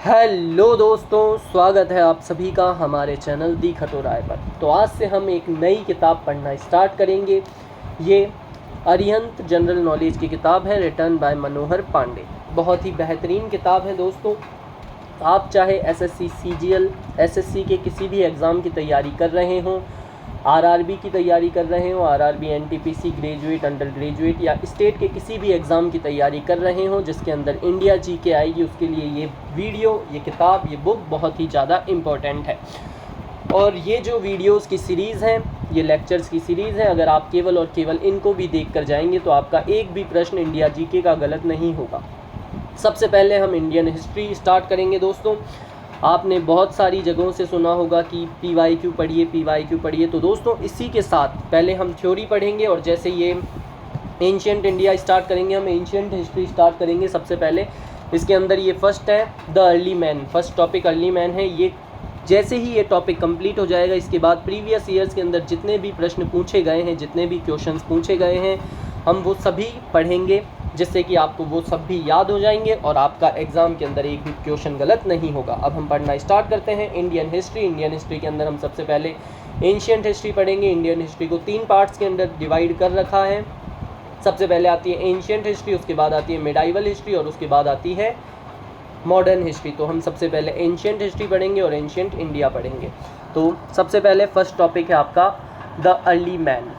Hello दोस्तों, स्वागत है आप सभी का हमारे चैनल दी खटोराय पर। तो आज से हम एक नई किताब पढ़ना स्टार्ट करेंगे। ये अरिहंत जनरल नॉलेज की किताब है, रिटन बाय मनोहर पांडे। बहुत ही बेहतरीन किताब है दोस्तों। आप चाहे एसएससी सीजीएल एसएससी के किसी भी एग्ज़ाम की तैयारी कर रहे हों, आरआरबी की तैयारी कर रहे हो, RRB NTPC graduate under graduate या स्टेट के किसी भी एग्ज़ाम की तैयारी कर रहे हो जिसके अंदर इंडिया जीके आएगी, उसके लिए ये वीडियो, ये किताब, ये बुक बहुत ही ज़्यादा इम्पोर्टेंट है। और ये जो वीडियोस की सीरीज़ हैं, ये लेक्चर्स की सीरीज़ है। अगर आप केवल और केवल इनको भी देख कर जाएंगे तो आपका एक भी प्रश्न इंडिया जीके का गलत नहीं होगा। सबसे पहले हम इंडियन हिस्ट्री स्टार्ट करेंगे दोस्तों। आपने बहुत सारी जगहों से सुना होगा कि PYQ पढ़िए। तो दोस्तों इसी के साथ पहले हम थ्योरी पढ़ेंगे और जैसे ये एंशियंट इंडिया स्टार्ट करेंगे, हम एंशियंट हिस्ट्री स्टार्ट करेंगे। सबसे पहले इसके अंदर ये फर्स्ट है the early man, first topic early man है। ये जैसे ही ये टॉपिक कंप्लीट हो जाएगा, इसके बाद प्रीवियस ईयर्स के अंदर जितने भी प्रश्न पूछे गए हैं, जितने भी क्वेश्चंस पूछे गए हैं, हम वो सभी पढ़ेंगे, जिससे कि आपको वो सब भी याद हो जाएंगे और आपका एग्ज़ाम के अंदर एक भी क्वेश्चन गलत नहीं होगा। अब हम पढ़ना स्टार्ट करते हैं इंडियन हिस्ट्री। इंडियन हिस्ट्री के अंदर हम सबसे पहले एंशियंट हिस्ट्री पढ़ेंगे। इंडियन हिस्ट्री को 3 पार्ट्स के अंदर डिवाइड कर रखा है। सबसे पहले आती है एंशियंट हिस्ट्री, उसके बाद आती है मिडाइवल हिस्ट्री और उसके बाद आती है मॉडर्न हिस्ट्री। तो हम सबसे पहले एंशियंट हिस्ट्री पढ़ेंगे और एंशियंट इंडिया पढ़ेंगे। तो सबसे पहले फर्स्ट टॉपिक है आपका the early man.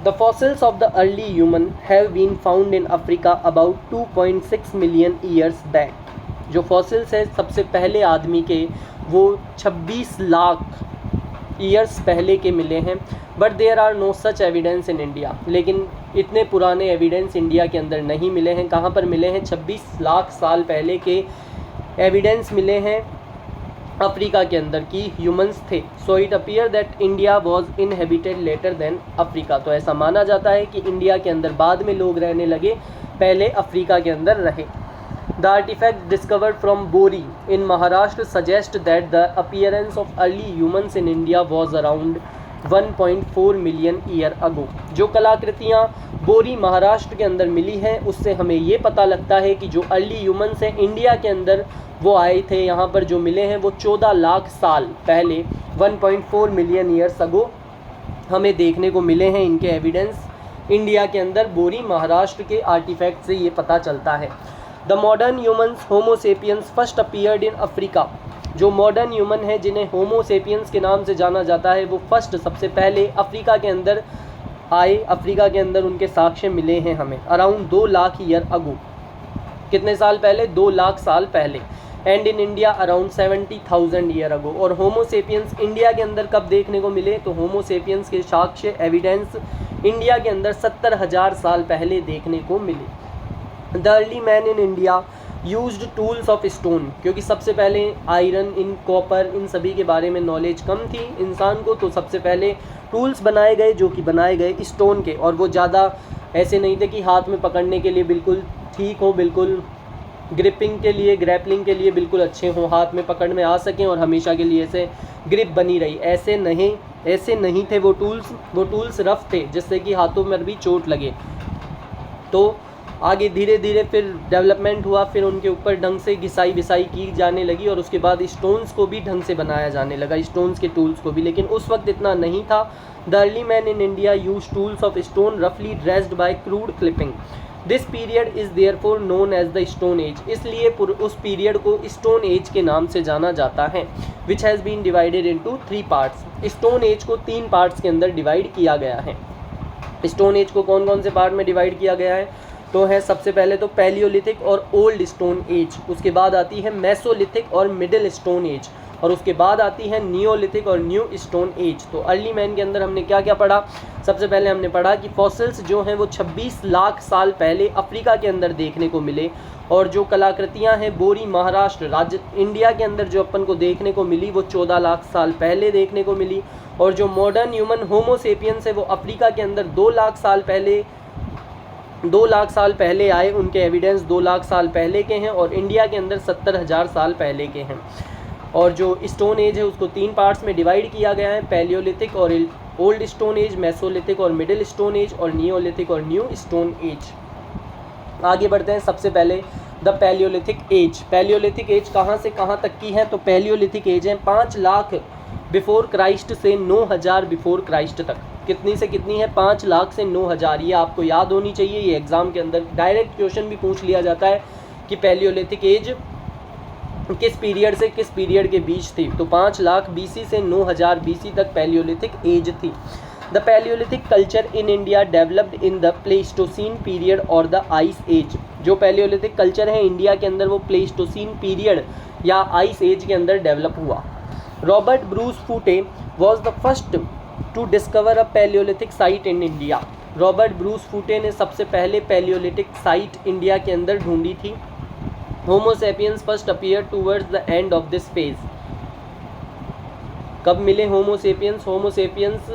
The fossils of the early human have been found in Africa about 2.6 million years back. जो फॉसिल्स हैं सबसे पहले आदमी के, वो 26 लाख ईयर्स पहले के मिले हैं। But there are no such evidence in India. लेकिन इतने पुराने एविडेंस इंडिया के अंदर नहीं मिले हैं। कहाँ पर मिले हैं? 26 लाख साल पहले के एविडेंस मिले हैं अफ्रीका के अंदर की ह्यूमंस थे। So it appear that India was inhabited later than Africa. तो ऐसा माना जाता है कि इंडिया के अंदर बाद में लोग रहने लगे, पहले अफ्रीका के अंदर रहे। The artefact discovered from Bori in Maharashtra suggest that the appearance of early humans in India was around 1.4 million year ago. जो कलाकृतियाँ बोरी महाराष्ट्र के अंदर मिली हैं, उससे हमें ये पता लगता है कि जो अर्ली ह्यूमंस हैं इंडिया के अंदर, वो आए थे। यहाँ पर जो मिले हैं वो 14 लाख साल पहले 1.4 मिलियन ईयर्स अगो हमें देखने को मिले हैं। इनके एविडेंस इंडिया के अंदर बोरी महाराष्ट्र के आर्टिफैक्ट से ये पता चलता है। The modern humans Homo sapiens first appeared in Africa. जो मॉडर्न ह्यूमन है, जिन्हें होमोसेपियंस के नाम से जाना जाता है, वो फर्स्ट सबसे पहले अफ्रीका के अंदर आए। अफ्रीका के अंदर उनके साक्ष्य मिले हैं हमें अराउंड 2 लाख ईयर अगो। कितने साल पहले? 2 लाख साल पहले। And in India around 70,000 year ago. और होमोसेपियंस इंडिया के अंदर कब देखने को मिले? तो होमोसेपियंस के साक्ष्य, एविडेंस इंडिया के अंदर 70,000 साल पहले देखने को मिले। The early man in India used tools of stone. क्योंकि सबसे पहले आयरन, इन कॉपर, इन सभी के बारे में नॉलेज कम थी इंसान को, तो सबसे पहले टूल्स बनाए गए जो कि बनाए गए स्टोन के। और वो ज़्यादा ऐसे नहीं थे कि हाथ में पकड़ने के लिए बिल्कुल ठीक हो, बिल्कुल ग्रिपिंग के लिए, ग्रैपलिंग के लिए बिल्कुल अच्छे हों, हाथ में पकड़ में आ सकें और हमेशा के लिए ऐसे ग्रिप बनी रही, ऐसे नहीं थे वो टूल्स रफ थे, जिससे कि हाथों में भी चोट लगे। तो आगे धीरे धीरे फिर डेवलपमेंट हुआ, फिर उनके ऊपर ढंग से घिसाई विसाई की जाने लगी और उसके बाद स्टोन्स को भी ढंग से बनाया जाने लगा, स्टोन्स के टूल्स को भी। लेकिन उस वक्त इतना नहीं था। The early man in India use tools of stone रफली dressed by crude clipping. This period is therefore known as the stone age. इसलिए उस पीरियड को स्टोन एज के नाम से जाना जाता है। Which has been divided into 3 parts. Stone age को 3 पार्ट्स के अंदर डिवाइड किया गया है। स्टोन एज को कौन कौन से पार्ट में डिवाइड किया गया है? तो है सबसे पहले तो पैलियोलिथिक और ओल्ड स्टोन एज, उसके बाद आती है मेसोलिथिक और मिडिल स्टोन एज, और उसके बाद आती है नियोलिथिक और न्यू स्टोन एज। तो अर्ली मैन के अंदर हमने क्या क्या पढ़ा? सबसे पहले हमने पढ़ा कि फॉसिल्स जो हैं वो 26 लाख साल पहले अफ्रीका के अंदर देखने को मिले। और जो कलाकृतियां हैं बोरी महाराष्ट्र राज्य इंडिया के अंदर जो अपन को देखने को मिली, वो 14 लाख साल पहले देखने को मिली। और जो मॉडर्न ह्यूमन होमोसेपियंस है, वो अफ्रीका के अंदर 2 लाख साल पहले आए। उनके एविडेंस 2 लाख साल पहले के हैं और इंडिया के अंदर 70,000 साल पहले के हैं। और जो स्टोन एज है उसको 3 पार्ट्स में डिवाइड किया गया है, पैलियोलिथिक और ओल्ड स्टोन एज, मेसोलिथिक और मिडिल स्टोन एज, और नियोलिथिक और न्यू स्टोन एज। आगे बढ़ते हैं। सबसे पहले the paleolithic age. Paleolithic age कहाँ से कहाँ तक की है? तो पैलियोलिथिक एज है 5 लाख बिफोर क्राइस्ट से 9000 बिफोर क्राइस्ट तक। कितनी से कितनी है? 5 लाख से 9000। ये आपको याद होनी चाहिए, ये एग्जाम के अंदर डायरेक्ट क्वेश्चन भी पूछ लिया जाता है कि पैलियोलिथिक एज किस पीरियड से किस पीरियड के बीच थी। तो 5 लाख BC से 9000 BC तक पैलियोलिथिक एज थी। The paleolithic culture in India developed in the pleistocene period और द आइस एज। जो पैलियोलिथिक कल्चर है इंडिया के अंदर वो प्लेस्टोसीन पीरियड या आइस एज के अंदर डेवलप हुआ। Robert Bruce Foote was the first to discover a paleolithic site in India. Robert Bruce Foote ने सबसे पहले पैलियोलिथिक साइट इंडिया के अंदर ढूंढी थी। Homo sapiens first appear towards the end of this phase. कब मिले होमो सेपियंस? होमो सेपियंस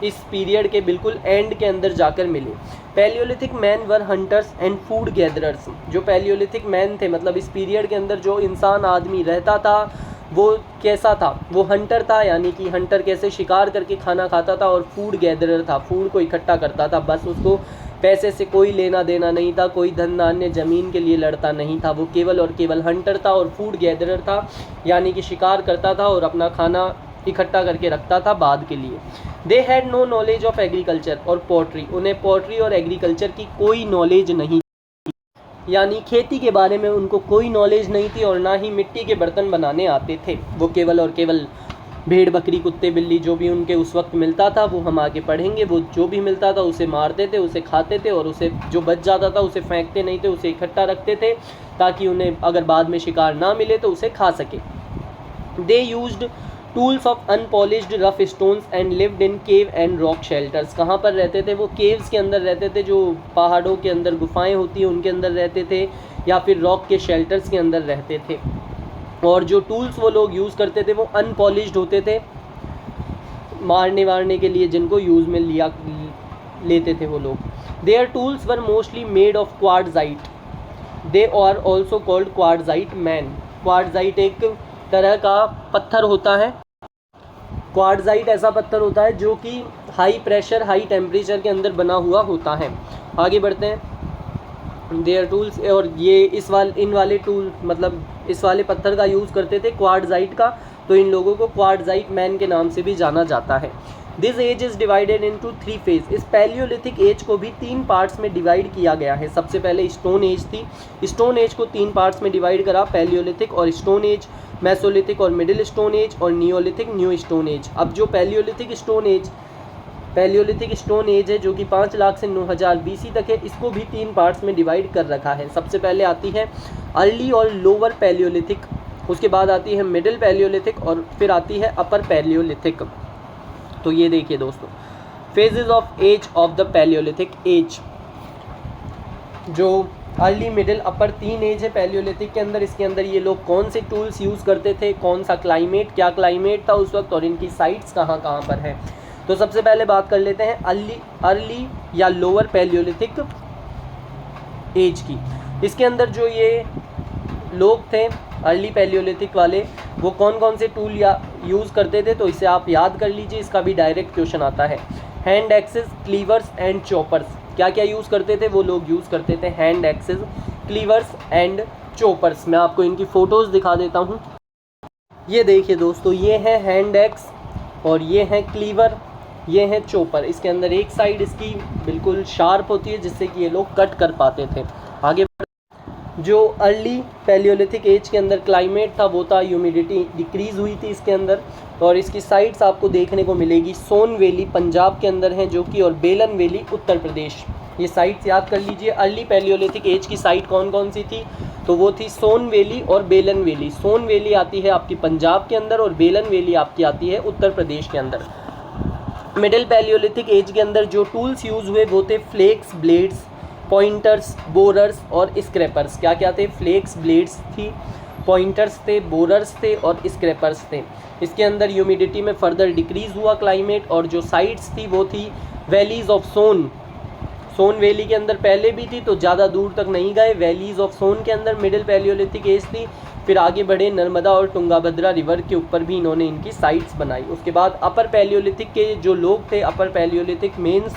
इस पीरियड के बिल्कुल एंड के अंदर जाकर मिले। Palaeolithic man were hunters and food gatherers. जो पैलियोलिथिक मैन थे, मतलब इस पीरियड के अंदर जो इंसान आदमी रहता था वो कैसा था? वो हंटर था, यानी कि हंटर कैसे शिकार करके खाना खाता था, और फूड गैदरर था, फूड को इकट्ठा करता था। बस उसको पैसे से कोई लेना देना नहीं था, कोई धन धान्य ज़मीन के लिए लड़ता नहीं था, वो केवल और केवल हंटर था और फूड गैदरर था, यानी कि शिकार करता था और अपना खाना इकट्ठा करके रखता था बाद के लिए। They had no knowledge of agriculture और पोट्री। उन्हें पोट्री और एग्रीकल्चर की कोई नॉलेज नहीं, यानी खेती के बारे में उनको कोई नॉलेज नहीं थी, और ना ही मिट्टी के बर्तन बनाने आते थे। वो केवल और केवल भेड़ बकरी कुत्ते बिल्ली जो भी उनके उस वक्त मिलता था, वो हम आगे पढ़ेंगे, वो जो भी मिलता था उसे मारते थे, उसे खाते थे, और उसे जो बच जाता था उसे फेंकते नहीं थे, उसे इकट्ठा रखते थे ताकि उन्हें अगर बाद में शिकार ना मिले तो उसे खा सके। They used tools of unpolished rough stones and lived in cave and rock shelters. कहाँ पर रहते थे? वो केव्स के अंदर रहते थे, जो पहाड़ों के अंदर गुफाएं होती हैं उनके अंदर रहते थे, या फिर रॉक के शेल्टर्स के अंदर रहते थे। और जो टूल्स वो लोग यूज़ करते थे वो अनपॉलिश्ड होते थे, मारने वारने के लिए जिनको यूज़ में लेते थे वो लोग। Their tools were mostly made of quartzite. They are also called quartzite man. Quartzite एक तरह का पत्थर होता है। क्वार्ट्ज़ाइट ऐसा पत्थर होता है जो कि हाई प्रेशर हाई टेम्परेचर के अंदर बना हुआ होता है। आगे बढ़ते हैं। देयर टूल्स, और ये इन वाले टूल मतलब इस वाले पत्थर का यूज़ करते थे क्वार्ट्ज़ाइट का, तो इन लोगों को क्वार्ट्ज़ाइट मैन के नाम से भी जाना जाता है। This age is divided into 3 phase. इस पैलियोलिथिक एज को भी 3 पार्ट्स में डिवाइड किया गया है। सबसे पहले स्टोन एज थी, स्टोन एज को 3 पार्ट्स में डिवाइड करा, पैलियोलिथिक और स्टोन एज, मेसोलिथिक और मिडिल स्टोन एज, और नियोलिथिक न्यू स्टोन एज। अब जो पैलियोलिथिक स्टोन एज है जो कि 5 लाख से 9000 BC तक है, इसको भी 3 पार्ट्स में डिवाइड कर रखा है। सबसे पहले आती है अर्ली और लोअर पैलियोलिथिक, उसके बाद आती है मिडिल पैलियोलिथिक, और फिर आती है अपर पैलियोलिथिक। तो ये देखिए दोस्तों, phases of age of the paleolithic age. जो अर्ली मिडिल अपर 3 एज है पैलियोलिथिक के अंदर, इसके अंदर ये लोग कौन से टूल्स यूज़ करते थे, कौन सा क्लाइमेट, क्या क्लाइमेट था उस वक्त, और इनकी साइट्स कहाँ कहाँ पर हैं। तो सबसे पहले बात कर लेते हैं अर्ली या लोअर पैलियोलिथिक एज की। इसके अंदर जो ये लोग थे अर्ली पैलियोलिथिक वाले, वो कौन कौन से टूल यूज़ करते थे, तो इसे आप याद कर लीजिए, इसका भी डायरेक्ट क्वेश्चन आता है। Hand axes, cleavers and choppers. क्या क्या यूज़ करते थे? वो लोग यूज़ करते थे hand axes, cleavers and choppers. मैं आपको इनकी फ़ोटोज़ दिखा देता हूँ। ये देखिए दोस्तों, ये है हैंड एक्स और ये है क्लीवर, ये है चॉपर। इसके अंदर एक साइड इसकी बिल्कुल शार्प होती है जिससे कि ये लोग कट कर पाते थे। आगे जो अर्ली पैलियोलिथिक एज के अंदर क्लाइमेट था वो था, ह्यूमिडिटी डिक्रीज़ हुई थी इसके अंदर, और इसकी साइट्स आपको देखने को मिलेगी सोन वैली पंजाब के अंदर हैं जो कि, और बेलन वैली उत्तर प्रदेश। ये साइट्स याद कर लीजिए। अर्ली पैलियोलिथिक एज की साइट कौन कौन सी थी? तो वो थी सोन वैली और बेलन वैली। सोन वैली आती है आपकी पंजाब के अंदर और बेलन वैली आपकी आती है उत्तर प्रदेश के अंदर। मिडिल पैलियोलिथिक एज के अंदर जो टूल्स यूज़ हुए वो थे फ्लेक्स, ब्लेड्स, पॉइंटर्स, बोरर्स और स्क्रैपर्स। क्या क्या थे? फ्लेक्स, ब्लेड्स थी, पॉइंटर्स थे, बोरर्स थे और स्क्रैपर्स थे। इसके अंदर ह्यूमिडिटी में फर्दर डिक्रीज़ हुआ क्लाइमेट, और जो साइट्स थी वो थी valleys of Son. Son valley के अंदर पहले भी थी तो ज़्यादा दूर तक नहीं गए। वैलीज़ ऑफ सोन के अंदर मिडिल पैलियोलिथिक एज थी। फिर आगे बढ़े, नर्मदा और तुंगाभद्रा रिवर के ऊपर भी इन्होंने इनकी साइट्स बनाई। उसके बाद अपर पैलियोलिथिक के जो लोग थे, अपर पैलियोलिथिक मेंस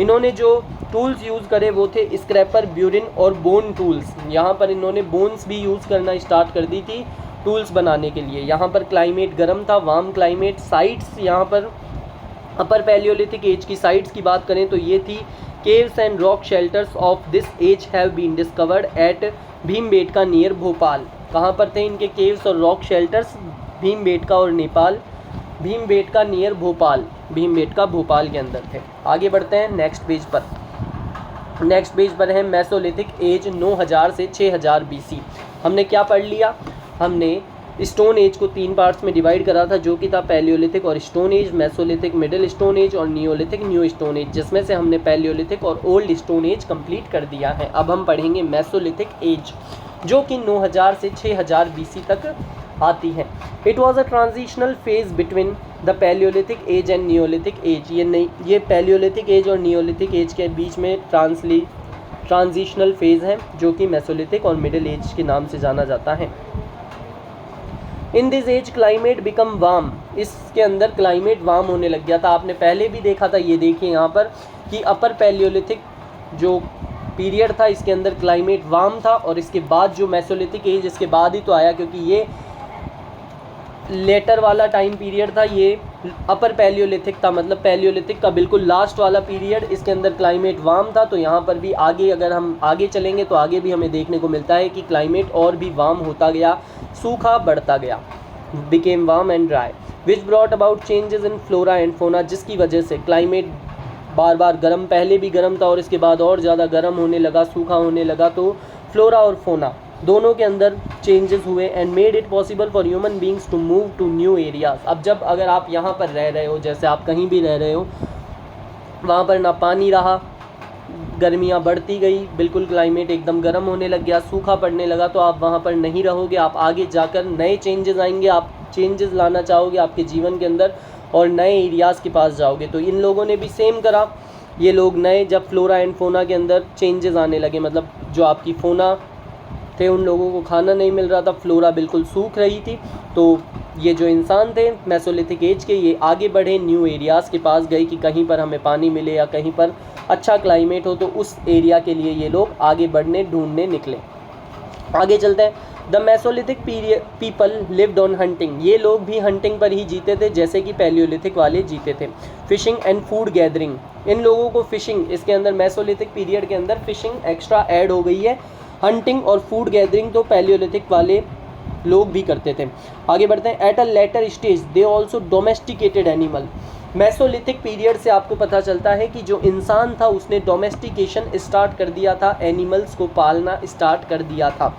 इन्होंने जो टूल्स यूज़ करे वो थे स्क्रैपर, ब्यूरिन और बोन टूल्स। यहाँ पर इन्होंने बोन्स भी यूज़ करना स्टार्ट कर दी थी टूल्स बनाने के लिए। यहाँ पर क्लाइमेट गर्म था, वार्म क्लाइमेट। साइट्स यहाँ पर अपर पैलियोलिथिक एज की साइट्स की बात करें तो ये थी caves and rock shelters of this age have been discovered at Bhimbetka near Bhopal. कहाँ पर थे इनके केव्स और रॉक शेल्टर्स? भीमबेटका और नेपाल, भीमबेटका नियर भोपाल, भीमबेटका भोपाल के अंदर थे। आगे बढ़ते हैं नेक्स्ट पेज पर। नेक्स्ट पेज पर है मेसोलिथिक एज 9000 से 6000 BC। हमने क्या पढ़ लिया? हमने स्टोन एज को 3 पार्ट्स में डिवाइड करा था, जो कि था पैलियोलिथिक और stone age, Mesolithic middle stone age और नियोलिथिक न्यू स्टोन एज, जिसमें से हमने पैलियोलिथिक और ओल्ड स्टोन एज कंप्लीट कर दिया है। अब हम पढ़ेंगे मेसोलिथिक एज, जो कि 9000 से 6000 BC तक आती है। It was a transitional phase between the paleolithic age and neolithic age. ये पैलियोलिथिक एज और नियोलिथिक एज के बीच में ट्रांजिशनल फेज है, जो कि मेसोलिथिक और मिडिल एज के नाम से जाना जाता है। In this age climate become warm. इसके अंदर क्लाइमेट वार्म होने लग गया था। आपने पहले भी देखा था, ये देखिए यहाँ पर, कि अपर पैलियोलिथिक जो पीरियड था इसके अंदर क्लाइमेट वार्म था, और इसके बाद जो मेसोलिथिक एज इसके बाद ही तो आया, क्योंकि ये लेटर वाला टाइम पीरियड था, ये अपर पैलियोलिथिक था, मतलब पैलियोलिथिक का बिल्कुल लास्ट वाला पीरियड। इसके अंदर क्लाइमेट वार्म था। तो यहाँ पर भी आगे अगर हम आगे चलेंगे तो आगे भी हमें देखने को मिलता है कि क्लाइमेट और भी वार्म होता गया, सूखा बढ़ता गया, became warm and dry, which brought about changes in flora and fauna, जिसकी वजह से क्लाइमेट बार बार गर्म, पहले भी गर्म था और इसके बाद और ज़्यादा गर्म होने लगा, सूखा होने लगा। तो फ्लोरा और फोना दोनों के अंदर चेंजेस हुए and made it possible for human beings to move to new areas. अब जब अगर आप यहाँ पर रह रहे हो, जैसे आप कहीं भी रह रहे हो, वहाँ पर ना पानी रहा, गर्मियाँ बढ़ती गई, बिल्कुल क्लाइमेट एकदम गर्म होने लग गया, सूखा पड़ने लगा, तो आप वहाँ पर नहीं रहोगे। आप आगे जाकर नए चेंजेस आएंगे, आप चेंजेस लाना चाहोगे आपके जीवन के अंदर और नए एरियाज़ के पास जाओगे। तो इन लोगों ने भी सेम करा। ये लोग नए, जब फ्लोरा एंड फोना के अंदर चेंजेस आने लगे, मतलब जो आपकी फोना थे उन लोगों को खाना नहीं मिल रहा था, फ्लोरा बिल्कुल सूख रही थी, तो ये जो इंसान थे मेसोलिथिक एज के, ये आगे बढ़े, न्यू एरियाज़ के पास गए कि कहीं पर हमें पानी मिले या कहीं पर अच्छा क्लाइमेट हो, तो उस एरिया के लिए ये लोग आगे बढ़ने ढूंढने निकले। आगे चलते हैं। The Mesolithic people lived on hunting. ये लोग भी हंटिंग पर ही जीते थे, जैसे कि पैलियोलिथिक वाले जीते थे। फिशिंग एंड फूड गैदरिंग, इन लोगों को फिशिंग, इसके अंदर मेसोलिथिक पीरियड के अंदर फिशिंग एक्स्ट्रा ऐड हो गई है। हंटिंग और फूड गैदरिंग तो पैलियोलिथिक वाले लोग भी करते थे। आगे बढ़ते हैं। At a later stage they also domesticated animal. Mesolithic period से आपको पता चलता है कि जो इंसान था उसने डोमेस्टिकेशन स्टार्ट कर दिया था, एनिमल्स को पालना स्टार्ट कर दिया था।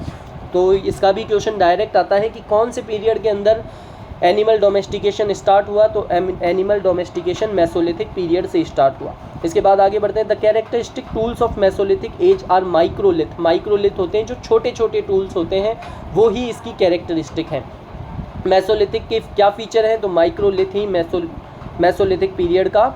तो इसका भी क्वेश्चन डायरेक्ट आता है कि कौन से पीरियड के अंदर एनिमल डोमेस्टिकेशन स्टार्ट हुआ, तो एनिमल डोमेस्टिकेशन मेसोलिथिक पीरियड से स्टार्ट हुआ। इसके बाद आगे बढ़ते हैं। The characteristic tools of mesolithic age are microlith. Microlith होते हैं जो छोटे छोटे टूल्स होते हैं, वो ही इसकी कैरेक्टरिस्टिक हैं। मेसोलिथिक के क्या फीचर हैं, तो माइक्रोलिथ ही मेसोलिथिक पीरियड का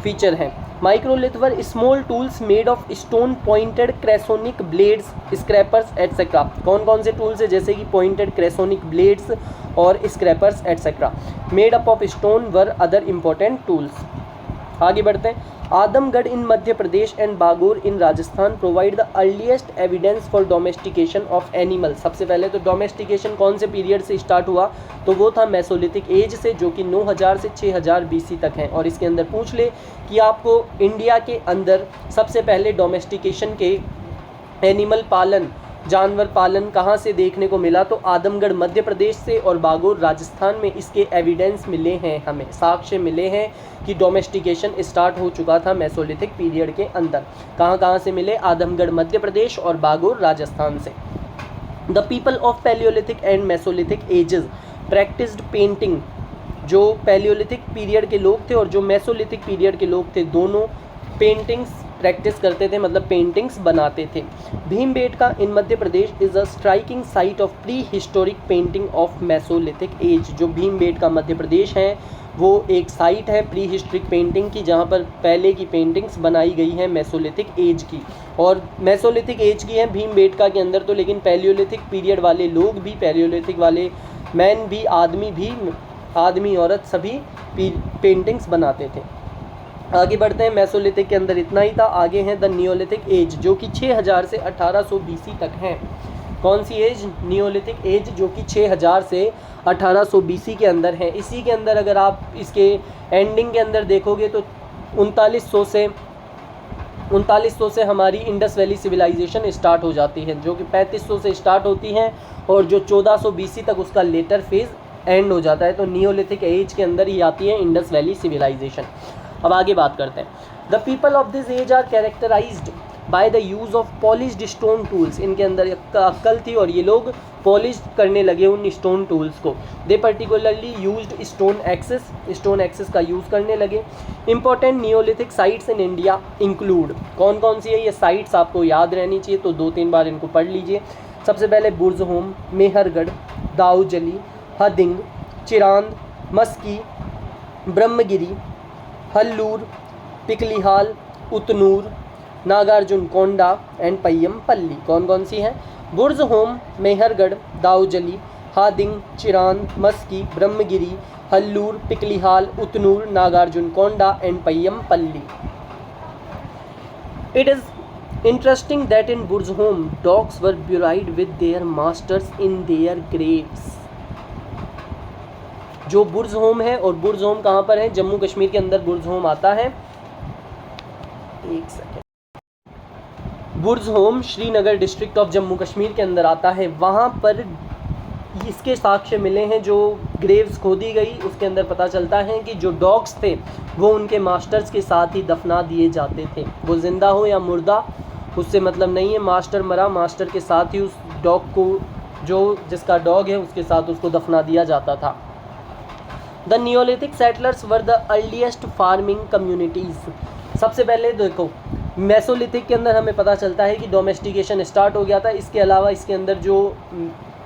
फीचर है। Microlith were small tools made of stone, pointed crescentic blades, scrapers etcetera. कौन कौन से टूल्स है, जैसे कि पॉइंटेड क्रेसोनिक ब्लेड्स और scrapers etcetera. Made up of stone were other important tools. आगे बढ़ते हैं। Adamgarh in Madhya Pradesh and Bagor in Rajasthan provide the earliest evidence for domestication of animal. सबसे पहले तो डोमेस्टिकेशन कौन से पीरियड से स्टार्ट हुआ, तो वो था मेसोलिथिक एज से, जो कि 9000 से 6000 BC तक है। और इसके अंदर पूछ ले कि आपको इंडिया के अंदर सबसे पहले डोमेस्टिकेशन के एनिमल पालन, जानवर पालन कहाँ से देखने को मिला, तो आदमगढ़ मध्य प्रदेश से और बागोर राजस्थान में इसके एविडेंस मिले हैं, हमें साक्ष्य मिले हैं कि डोमेस्टिकेशन स्टार्ट हो चुका था मेसोलिथिक पीरियड के अंदर। कहाँ से मिले, आदमगढ़ मध्य प्रदेश और बागोर राजस्थान से। The people of paleolithic and mesolithic ages practised painting. जो पैलियोलिथिक पीरियड के लोग थे और जो मेसोलिथिक पीरियड के लोग थे, दोनों पेंटिंग्स प्रैक्टिस करते थे, मतलब पेंटिंग्स बनाते थे। Bhimbetka in Madhya Pradesh is a striking site of prehistoric painting of mesolithic age. जो भीमबेटका मध्य प्रदेश है वो एक साइट है प्री हिस्टोरिक पेंटिंग की, जहाँ पर पहले की पेंटिंग्स बनाई गई हैं मेसोलिथिक एज की। और मेसोलिथिक एज की है भीमबेटका के अंदर तो, लेकिन पैलियोलिथिक पीरियड वाले लोग भी, पैलियोलिथिक वाले मैन भी, आदमी औरत सभी पेंटिंग्स बनाते थे। आगे बढ़ते हैं। मेसोलिथिक के अंदर इतना ही था। आगे है द नियोलिथिक एज जो कि 6000 से 1800 बीसी तक है। कौन सी एज? नियोलिथिक एज जो कि 6000 से 1800 बीसी के अंदर है। इसी के अंदर अगर आप इसके एंडिंग के अंदर देखोगे तो 3900 से हमारी इंडस वैली सिविलाइजेशन स्टार्ट हो जाती है, जो कि 3500 से स्टार्ट होती है और जो 1400 बीसी तक उसका लेटर फेज एंड हो जाता है। तो नियोलिथिक एज के अंदर ही आती है इंडस वैली सिविलाइजेशन। अब आगे बात करते हैं। The people of this age are characterised by the use of polished stone tools. इनके अंदर अक्ल थी और ये लोग पॉलिश करने लगे उन स्टोन टूल्स को। दे पर्टिकुलरली यूज्ड स्टोन एक्सेस का यूज़ करने लगे। Important Neolithic sites in India include, कौन कौन सी है ये साइट्स आपको याद रहनी चाहिए, तो 2-3 बार इनको पढ़ लीजिए। सबसे पहले बुर्ज़होम, मेहरगढ़, दाऊजली, हदिंग, चिरांद, मस्की, ब्रह्मगिरी, हल्लूर, पिकलिहाल, उतनूर, नागार्जुन कोंडा एंड पय्यमपल्ली। कौन कौन सी हैं? Burzahom, Mehrgarh, Daojali, Hading, Chirand, Maski, Brahmagiri, Hallur, Piklihal, Utnur, Nagarjuna Konda and Paiyampalli. It is interesting that in Burzhom dogs were buried with their masters in their graves। जो बुर्ज़होम है, और बुर्ज़होम कहाँ पर है? जम्मू कश्मीर के अंदर बुर्ज़होम आता है। एक second, Burzahom Srinagar district of Jammu Kashmir के अंदर आता है। वहाँ पर इसके साक्ष्य मिले हैं। जो ग्रेव्स खोदी गई उसके अंदर पता चलता है कि जो डॉग्स थे वो उनके मास्टर्स के साथ ही दफना दिए जाते थे। वो जिंदा हो या मुर्दा उससे मतलब नहीं है, मास्टर मरा, मास्टर के साथ ही उस डॉग को, जो जिसका डॉग है उसके साथ उसको दफना दिया जाता था। The Neolithic settlers were the earliest farming communities. सबसे पहले देखो मेसोलिथिक के अंदर हमें पता चलता है कि डोमेस्टिकेशन स्टार्ट हो गया था। इसके अलावा इसके अंदर जो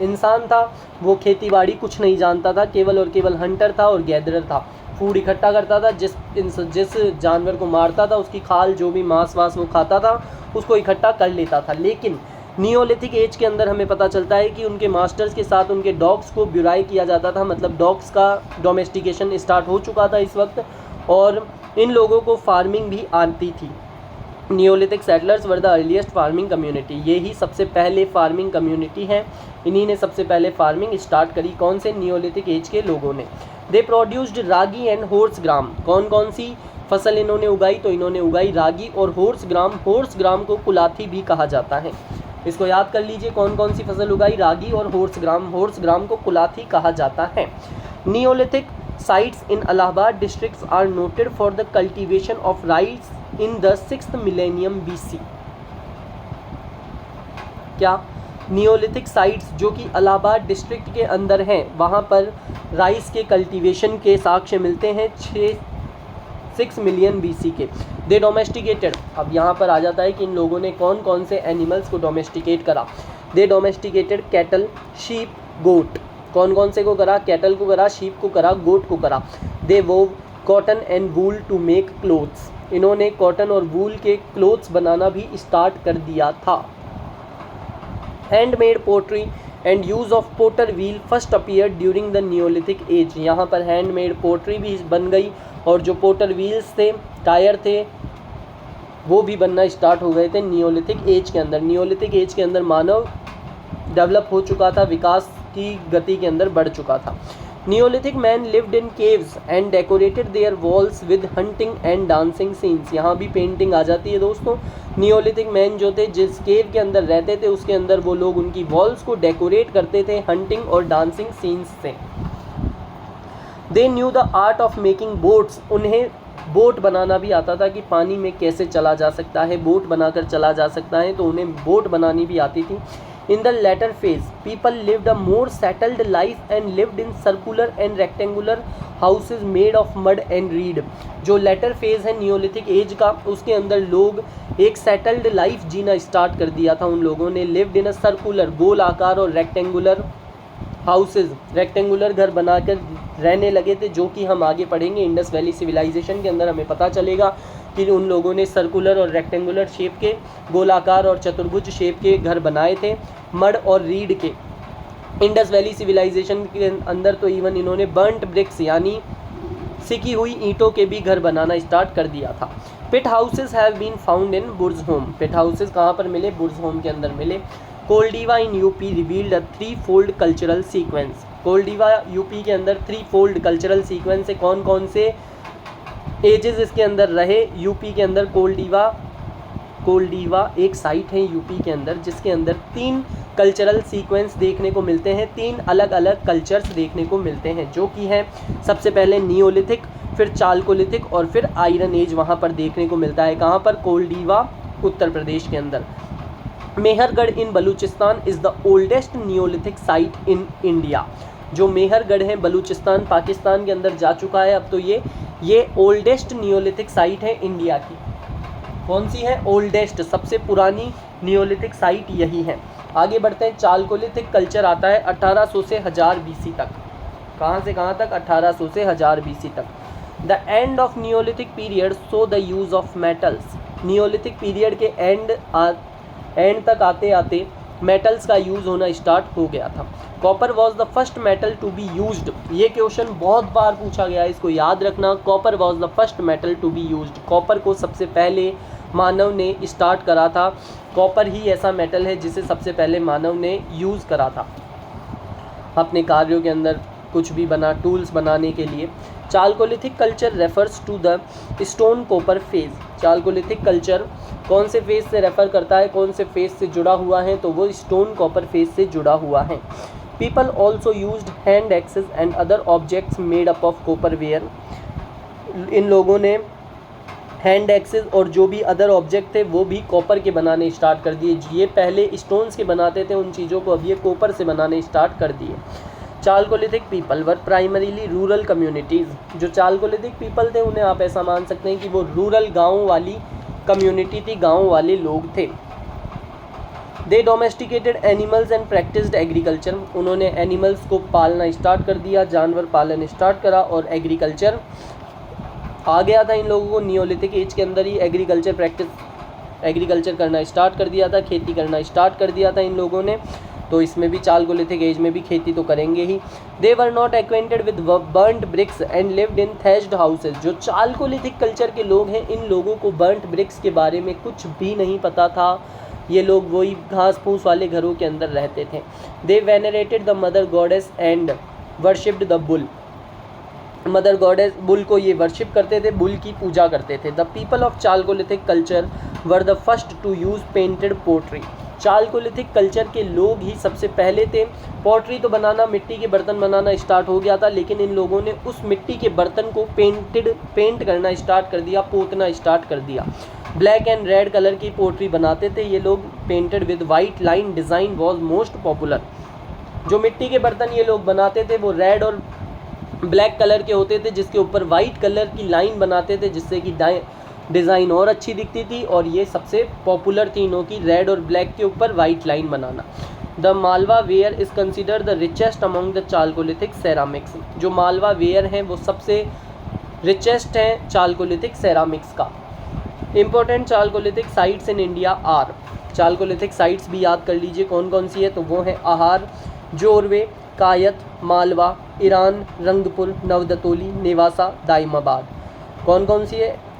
इंसान था वो खेती बाड़ी कुछ नहीं जानता था, केवल और केवल हंटर था और गैदरर था। फूड इकट्ठा करता था, जिस जानवर को मारता था उसकी खाल, जो भी मांस वास वो खाता था उसको इकट्ठा कर लेता था। लेकिन नियोलिथिक एज के अंदर हमें पता चलता है कि उनके मास्टर्स के साथ उनके डॉग्स को ब्यूराई किया जाता था, मतलब डॉग्स का डोमेस्टिकेशन स्टार्ट हो चुका था इस वक्त, और इन लोगों को फार्मिंग भी आती थी। Neolithic settlers were the earliest farming community, ये ही सबसे पहले फार्मिंग कम्युनिटी है। इन्हीं ने सबसे पहले फार्मिंग स्टार्ट करी। कौन से? नियोलिथिक एज के लोगों ने। They produced ragi and horse gram. कौन कौन सी फसल इन्होंने उगाई? तो इन्होंने उगाई रागी और होर्स ग्राम। होर्स ग्राम को कुलाथी भी कहा जाता है, इसको याद कर लीजिए। कौन कौन सी फसल उगाई? रागी और होर्स ग्राम। होर्स ग्राम को कुलाथी कहा जाता है। Neolithic sites in Allahabad districts are noted for the cultivation of rice in the 6th millennium BC। क्या? नियोलिथिक साइट्स जो कि इलाहाबाद डिस्ट्रिक्ट के अंदर हैं वहाँ पर राइस के कल्टीवेशन के साक्ष्य मिलते हैं 6 मिलियन BC के। दे डोमेस्टिकेटेड, अब यहाँ पर आ जाता है कि इन लोगों ने कौन कौन से एनिमल्स को डोमेस्टिकेट करा। दे डोमेस्टिकेटेड कैटल, शीप, गोट। कौन कौन से को करा? कैटल को करा, शीप को करा, गोट को करा। They wove cotton and wool to make clothes. इन्होंने कॉटन और वूल के क्लोथ्स बनाना भी स्टार्ट कर दिया था। Handmade pottery and use of potter wheel first appear during the neolithic age. यहाँ पर हैंडमेड पोट्री भी बन गई और जो पोटर व्हील्स थे, टायर थे, वो भी बनना स्टार्ट हो गए थे नियोलिथिक एज के अंदर। नियोलिथिक एज के अंदर मानव डेवलप हो चुका था, विकास की गति के अंदर बढ़ चुका था। Neolithic man lived in caves and decorated their walls with hunting and dancing scenes. यहाँ भी पेंटिंग आ जाती है दोस्तों। नियोलिथिक मैन जो थे जिस केव के अंदर रहते थे उसके अंदर वो लोग उनकी वॉल्स को डेकोरेट करते थे हंटिंग और डांसिंग सीन्स से। They knew the art of making boats. उन्हें बोट बनाना भी आता था कि पानी में कैसे चला जा सकता है, बोट बनाकर चला जा सकता है, तो उन्हें बोट बनानी भी आती थी। In the latter phase, people lived a more settled life and lived in circular and rectangular houses made of mud and reed। जो लेटर फेज है नियोलिथिक एज का, उसके अंदर लोग एक सेटल्ड लाइफ जीना स्टार्ट कर दिया था। उन लोगों ने लिव्ड इन अ सर्कुलर, गोल आकार, और रेक्टेंगुलर हाउसेज, रेक्टेंगुलर घर बनाकर रहने लगे थे, जो कि हम आगे पढ़ेंगे। इंडस वैली सिविलाइजेशन के अंदर हमें पता चलेगा कि उन लोगों ने सर्कुलर और रेक्टेंगुलर शेप के, गोलाकार और चतुर्भुज शेप के घर बनाए थे मड और रीड के। इंडस वैली सिविलाइजेशन के अंदर तो इवन इन्होंने बर्न्ट ब्रिक्स यानी सिकी हुई ईंटों के भी घर बनाना स्टार्ट कर दिया था। Pit houses have been found in Burzahom. Pit houses कहाँ पर मिले? बुर्ज होम के अंदर मिले। Koldihwa in UP revealed a 3-fold cultural sequence. Koldihwa UP के अंदर 3-fold कल्चरल सीक्वेंस है। कौन कौन से एजेस इसके अंदर रहे यूपी के अंदर? कोल्डिवा एक साइट है यूपी के अंदर जिसके अंदर 3 कल्चरल सीक्वेंस देखने को मिलते हैं, 3 अलग अलग कल्चर्स देखने को मिलते हैं, जो कि हैं सबसे पहले नियोलिथिक, फिर चालकोलिथिक और फिर आयरन एज वहाँ पर देखने को मिलता है। कहाँ पर? कोल्डिवा, उत्तर प्रदेश के अंदर। Mehrgarh in Balochistan is the oldest neolithic site in India. जो मेहरगढ़ है बलूचिस्तान पाकिस्तान के अंदर जा चुका है अब तो ये ओल्डेस्ट नियोलिथिक साइट है इंडिया की। कौन सी है? ओल्डेस्ट, सबसे पुरानी नियोलिथिक साइट यही है। आगे बढ़ते हैं। चालकोलिथिक कल्चर आता है 1800 से 1000 BC तक। कहाँ से कहाँ तक? 1800 से 1000 BC तक। The end of Neolithic period so the use of metals. Neolithic period के एंड तक आते आते मेटल्स का यूज़ होना स्टार्ट हो गया था। Copper was the first metal to be used. ये क्वेश्चन बहुत बार पूछा गया है, इसको याद रखना। Copper was the first metal to be used. Copper को सबसे पहले मानव ने स्टार्ट करा था। कॉपर ही ऐसा मेटल है जिसे सबसे पहले मानव ने यूज़ करा था अपने कार्यों के अंदर, कुछ भी बना, टूल्स बनाने के लिए। Chalcolithic culture refers to the stone copper phase. Chalcolithic culture कौन से फेज से रेफर करता है, कौन से फेज से जुड़ा हुआ है? तो वो स्टोन कॉपर फेज से जुड़ा हुआ है। People also used hand axes and other objects made up of copper ware. इन लोगों ने हैंड एक्सेस और जो भी अदर ऑब्जेक्ट थे वो भी कॉपर के बनाने स्टार्ट कर दिए। ये पहले स्टोन्स के बनाते थे उन चीज़ों को, अब ये कॉपर से बनाने स्टार्ट कर दिए। Chalcolithic people were primarily rural communities. जो चालकोलिथिक पीपल थे उन्हें आप ऐसा मान सकते हैं कि वो रूरल गाँव वाली कम्युनिटी थी, गाँव वाले लोग थे। They domesticated animals and practised agriculture. उन्होंने एनिमल्स को पालना स्टार्ट कर दिया, जानवर पालन स्टार्ट करा और एग्रीकल्चर आ गया था इन लोगों को। नियोलिथिक एज के अंदर ही एग्रीकल्चर करना स्टार्ट कर दिया था, खेती करना स्टार्ट कर दिया था इन लोगों ने। तो इसमें भी चालकोलिथिक एज में भी खेती तो करेंगे ही। They were not acquainted with burned bricks and lived in thatched houses. जो चालकोलिथिक कल्चर के लोग हैं इन लोगों को बर्न्ट ब्रिक्स के बारे में कुछ भी नहीं पता था। ये लोग वही घास फूस वाले घरों के अंदर रहते थे। They venerated the mother goddess and worshipped the bull. Mother goddess bull को ये वर्शिप करते थे, बुल की पूजा करते थे। The people of chalcolithic culture were the first to use painted pottery. Chalcolithic culture के लोग ही सबसे पहले थे। पॉटरी तो बनाना, मिट्टी के बर्तन बनाना स्टार्ट हो गया था, लेकिन इन लोगों ने उस मिट्टी के बर्तन को पेंट करना स्टार्ट कर दिया, पोतना स्टार्ट कर दिया। ब्लैक एंड रेड कलर की पोट्री बनाते थे ये लोग। Painted with white line design was most popular. जो मिट्टी के बर्तन ये लोग बनाते थे वो रेड और ब्लैक कलर के होते थे, जिसके ऊपर वाइट कलर की लाइन बनाते थे जिससे कि डिज़ाइन और अच्छी दिखती थी। और ये सबसे पॉपुलर थी इनों की, रेड और ब्लैक के ऊपर वाइट लाइन बनाना। The Malwa ware is considered the richest among the chalcolithic ceramics. जो मालवा वेयर हैं वो सबसे रिचेस्ट हैं चालकोलिथिक सेरामिक्स का। Important chalcolithic sites in India are. Chalcolithic sites भी याद कर लीजिए कौन कौन सी है, तो वो हैं आहार, जोरवे, कायत, मालवा, ईरान, रंगपुर, नवदतोली, नेवासा, दाइमाबाद। कौन कौन सी है?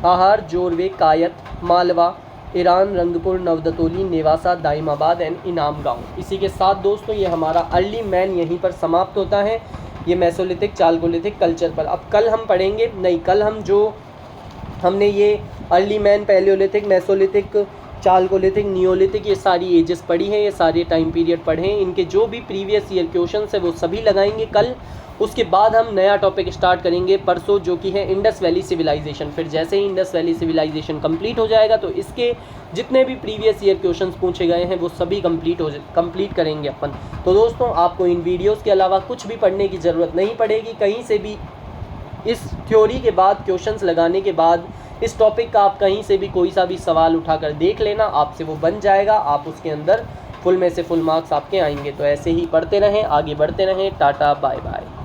आहार, जोरवे, कायत, मालवा, ईरान, रंगपुर, नवदतोली, नेवासा, दाइमाबाद एंड इनाम गाँव। इसी के साथ दोस्तों ये हमारा अर्ली मैन यहीं पर समाप्त होता है, ये मेसोलिथिक चालकोलिथिक कल्चर पर। अब कल हम पढ़ेंगे, नहीं कल हम जो हमने ये early man, Palaeolithic, Mesolithic, Chalcolithic, Neolithic, ये सारी एजेस पढ़ी हैं, ये सारे टाइम पीरियड पढ़े हैं। इनके जो भी प्रीवियस ईयर क्वेश्चंस है वो सभी लगाएंगे कल। उसके बाद हम नया टॉपिक स्टार्ट करेंगे परसों, जो कि है इंडस वैली सिविलाइजेशन। फिर जैसे ही इंडस वैली सिविलाइजेशन कंप्लीट हो जाएगा तो इसके जितने भी प्रीवियस ईयर क्वेश्चंस पूछे गए हैं वो सभी कंप्लीट करेंगे अपन। तो दोस्तों आपको इन वीडियोज़ के अलावा कुछ भी पढ़ने की ज़रूरत नहीं पड़ेगी। कहीं से भी इस थ्योरी के बाद, क्वेश्चंस लगाने के बाद, इस टॉपिक का आप कहीं से भी कोई सा भी सवाल उठाकर देख लेना, आपसे वो बन जाएगा। आप उसके अंदर फुल में से फुल मार्क्स आपके आएंगे। तो ऐसे ही पढ़ते रहें, आगे बढ़ते रहें। Tata, bye bye.